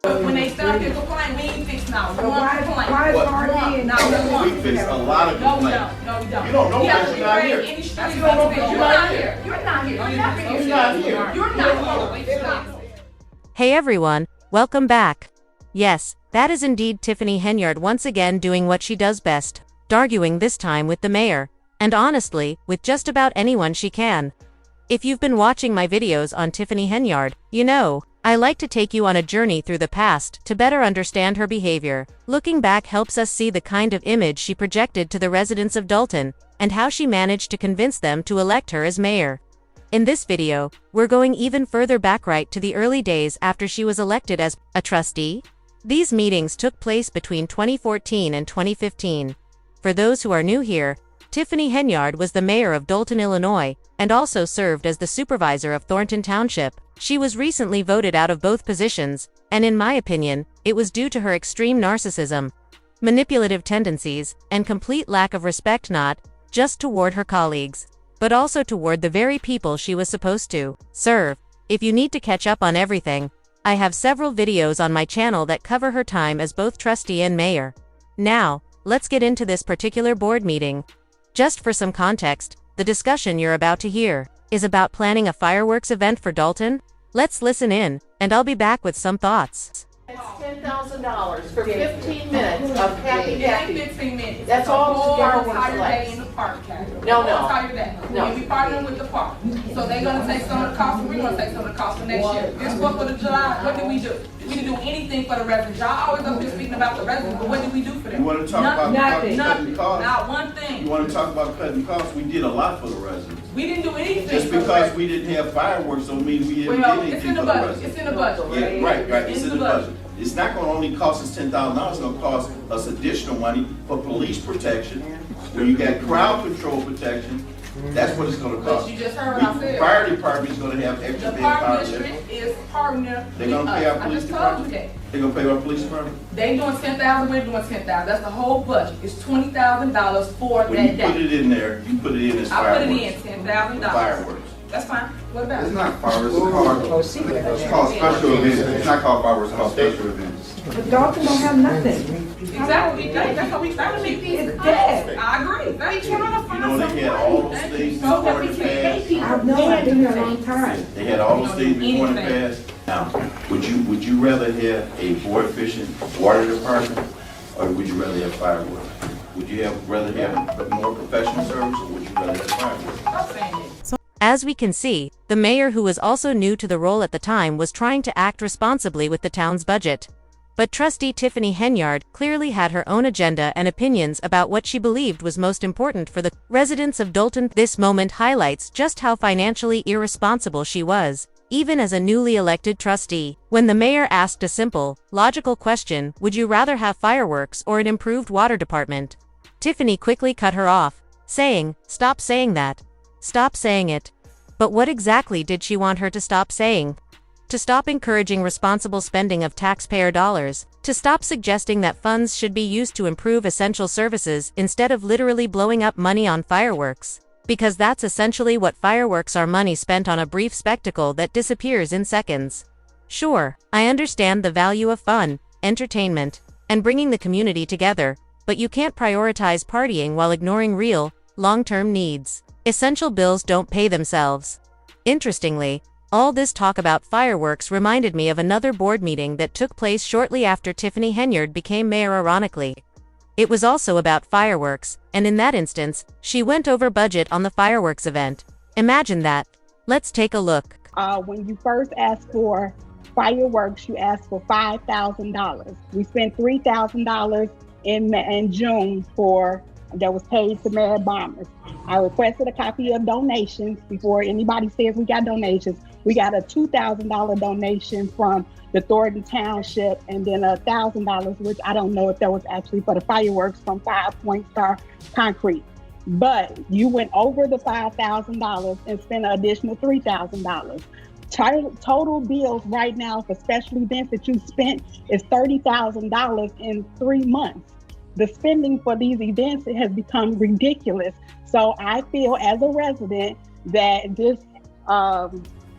When they start to complain, we ain't fix now. Why is already in? We fix a lot of complaints. No, we don't. You don't know that you're not here. You don't know because you're not here. You're not here. You're not here. You're not here. Hey everyone, welcome back. Yes, that is indeed Tiffany Henyard once again doing what she does best, arguing this time with the mayor, and honestly, with just about anyone she can. If you've been watching my videos on Tiffany Henyard, you know, I like to take you on a journey through the past to better understand her behavior. Looking back helps us see the kind of image she projected to the residents of Dolton, and how she managed to convince them to elect her as mayor. In this video, we're going even further back right to the early days after she was elected as a trustee. These meetings took place between 2014 and 2015. For those who are new here, Tiffany Henyard was the mayor of Dolton, Illinois, and also served as the supervisor of Thornton Township. She was recently voted out of both positions, and in my opinion, it was due to her extreme narcissism, manipulative tendencies, and complete lack of respect not just toward her colleagues, but also toward the very people she was supposed to serve. If you need to catch up on everything, I have several videos on my channel that cover her time as both trustee and mayor. Now, let's get into this particular board meeting. Just for some context, the discussion you're about to hear is about planning a fireworks event for Dolton. Let's listen in, and I'll be back with some thoughts. It's $10,000 for 15 minutes of happy. It ain't 15 minutes. That's all the fireworks entire day left. in the park, Kathy. No. Entire day. No. We partnering with the park. So they're gonna take some of the cost, and we're gonna take some of the cost for next year. This for the July, what did we do? We didn't do anything for the residents. Y'all always up here speaking about the residents, but what did we do for them? You want to talk about cutting costs? Not one thing. You want to talk about cutting costs? We did a lot for the residents. We didn't do anything. Just because we didn't have fireworks don't mean we didn't do anything it's in the for the budget. residents. It's in the budget. Yeah, right. It's in the budget. It's not going to only cost us $10,000. It's going to cost us additional money for police protection. When you got crowd control protection, that's what it's going to cost. But you just heard what I said. Fire department is going to have extra The manpower. park district is partner. They're going to pay our I police just told you department. that. They're going to pay our police department. They doing 10,000. We're doing 10,000. That's the whole budget. It's $20,000 for When that you day. put it in there, you put it in as I put fireworks. it in $10,000. Fireworks. That's fine. What about It's it? not fireworks, it's called special events. It's not called fireworks, it's called special events. But Dolton don't have nothing. Exactly. That's how we started to make these. It's dead. I agree. They trying to You find know, they had all those things before it passed. I've known, I've been here a long time. They had all those things before it passed. Now, would you rather have a more efficient water department, or would you rather have fireworks? Would you rather have more professional service, or would you rather have fireworks? Stop saying it. As we can see, the mayor, who was also new to the role at the time, was trying to act responsibly with the town's budget. But trustee Tiffany Henyard clearly had her own agenda and opinions about what she believed was most important for the residents of Dolton. This moment highlights just how financially irresponsible she was, even as a newly elected trustee. When the mayor asked a simple, logical question, would you rather have fireworks or an improved water department? Tiffany quickly cut her off, saying, "Stop saying that. Stop saying it." But what exactly did she want her to stop saying? To stop encouraging responsible spending of taxpayer dollars, to stop suggesting that funds should be used to improve essential services instead of literally blowing up money on fireworks. Because that's essentially what fireworks are, money spent on a brief spectacle that disappears in seconds. Sure, I understand the value of fun, entertainment, and bringing the community together, but you can't prioritize partying while ignoring real, long-term needs. Essential bills don't pay themselves. Interestingly, all this talk about fireworks reminded me of another board meeting that took place shortly after Tiffany Henyard became mayor. Ironically, it was also about fireworks, and in that instance, she went over budget on the fireworks event. Imagine that. Let's take a look. When you first asked for fireworks, you asked for $5,000. We spent $3,000 in June that was paid to Mayor Bombers. I requested a copy of donations before anybody says we got donations. We got a $2,000 donation from the Thornton Township, and then $1,000, which I don't know if that was actually for the fireworks, from 5 Point Star Concrete. But you went over the $5,000 and spent an additional $3,000. Total bills right now for special events that you spent is $30,000 in 3 months. The spending for these events has become ridiculous. So I feel as a resident that this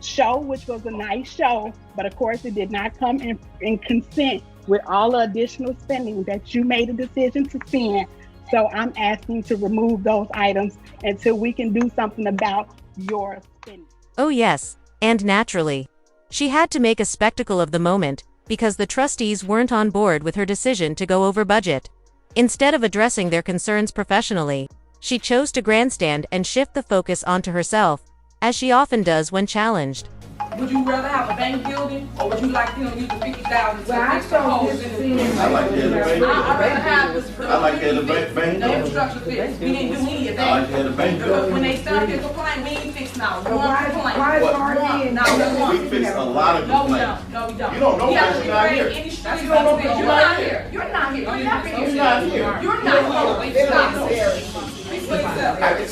show, which was a nice show, but of course it did not come in consent with all the additional spending that you made a decision to spend. So I'm asking to remove those items until we can do something about your spending. Oh yes, and naturally. She had to make a spectacle of the moment, because the trustees weren't on board with her decision to go over budget. Instead of addressing their concerns professionally, she chose to grandstand and shift the focus onto herself, as she often does when challenged. Would you rather have a bank building, or would you like them to use the 50,000 to Well, I fix the saw holes this in the? thing. I like that, the bank. I'd rather have this. I like that, the bank. The infrastructure fix. We didn't do any of I like that. that, the bank. But when they started to complain, we ain't fixed now. But One why complaint. is RD and No, We fixed a lot of No, we complaints. don't. No, we don't. You don't know We have because to you're not create here. any streets You don't know of because You're you're not not here. You're not here. You're not here. You're not here. You're not here. Stop. Speak for yourself. I can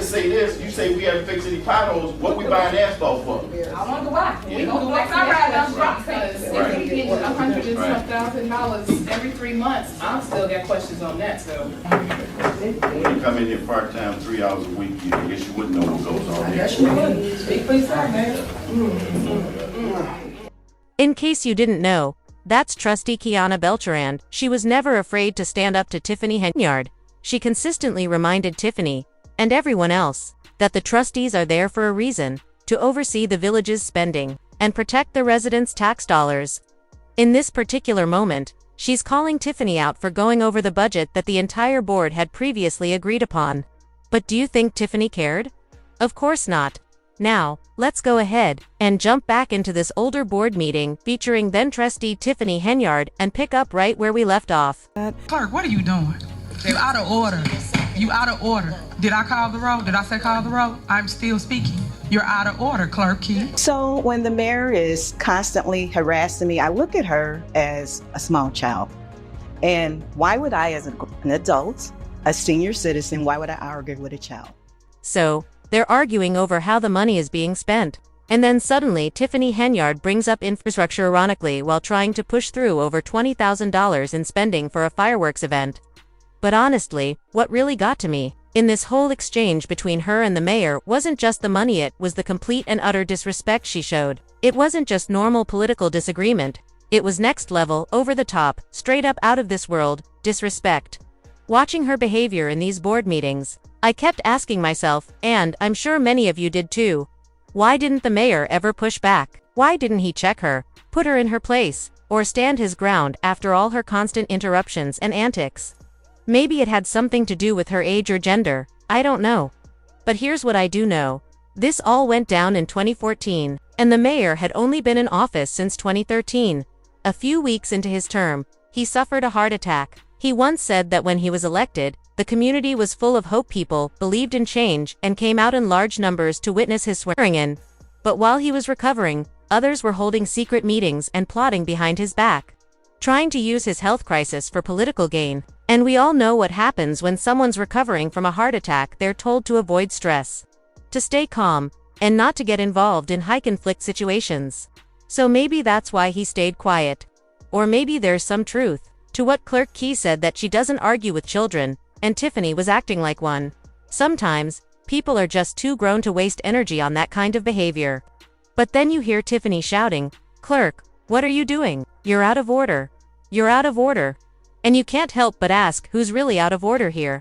say this, you say we haven't fixed any potholes, what we buying asphalt for? I wonder why. We gonna do like I ride down the block. Because if we get $100,000 every 3 months, I still got questions on that, so. When you come in here part-time, 3 hours a week, I guess you wouldn't know what goes on there. Speak for yourself, man. In case you didn't know, that's Trustee Kiana Belcherand. She was never afraid to stand up to Tiffany Henyard. She consistently reminded Tiffany, and everyone else, that the trustees are there for a reason, to oversee the village's spending, and protect the residents' tax dollars. In this particular moment, she's calling Tiffany out for going over the budget that the entire board had previously agreed upon. But do you think Tiffany cared? Of course not. Now, let's go ahead and jump back into this older board meeting featuring then Trustee Tiffany Henyard and pick up right where we left off. Clerk, what are you doing? You out of order. You out of order. Did I call the roll? Did I say call the roll? I'm still speaking. You're out of order, Clerk Key. So when the mayor is constantly harassing me, I look at her as a small child. And why would I, as an adult, a senior citizen, why would I argue with a child? So, they're arguing over how the money is being spent. And then suddenly Tiffany Henyard brings up infrastructure ironically while trying to push through over $20,000 in spending for a fireworks event. But honestly, what really got to me in this whole exchange between her and the mayor wasn't just the money, it was the complete and utter disrespect she showed. It wasn't just normal political disagreement, it was next level, over the top, straight up out of this world, disrespect. Watching her behavior in these board meetings, I kept asking myself, and I'm sure many of you did too, why didn't the mayor ever push back? Why didn't he check her, put her in her place, or stand his ground after all her constant interruptions and antics? Maybe it had something to do with her age or gender, I don't know. But here's what I do know. This all went down in 2014, and the mayor had only been in office since 2013. A few weeks into his term, he suffered a heart attack. He once said that when he was elected, the community was full of hope, people believed in change, and came out in large numbers to witness his swearing in. But while he was recovering, others were holding secret meetings and plotting behind his back, trying to use his health crisis for political gain. And we all know what happens when someone's recovering from a heart attack. They're told to avoid stress, to stay calm, and not to get involved in high-conflict situations. So maybe that's why he stayed quiet. Or maybe there's some truth to what Clerk Key said, that she doesn't argue with children, and Tiffany was acting like one. Sometimes, people are just too grown to waste energy on that kind of behavior. But then you hear Tiffany shouting, "Clerk, what are you doing? You're out of order. You're out of order." And you can't help but ask, who's really out of order here?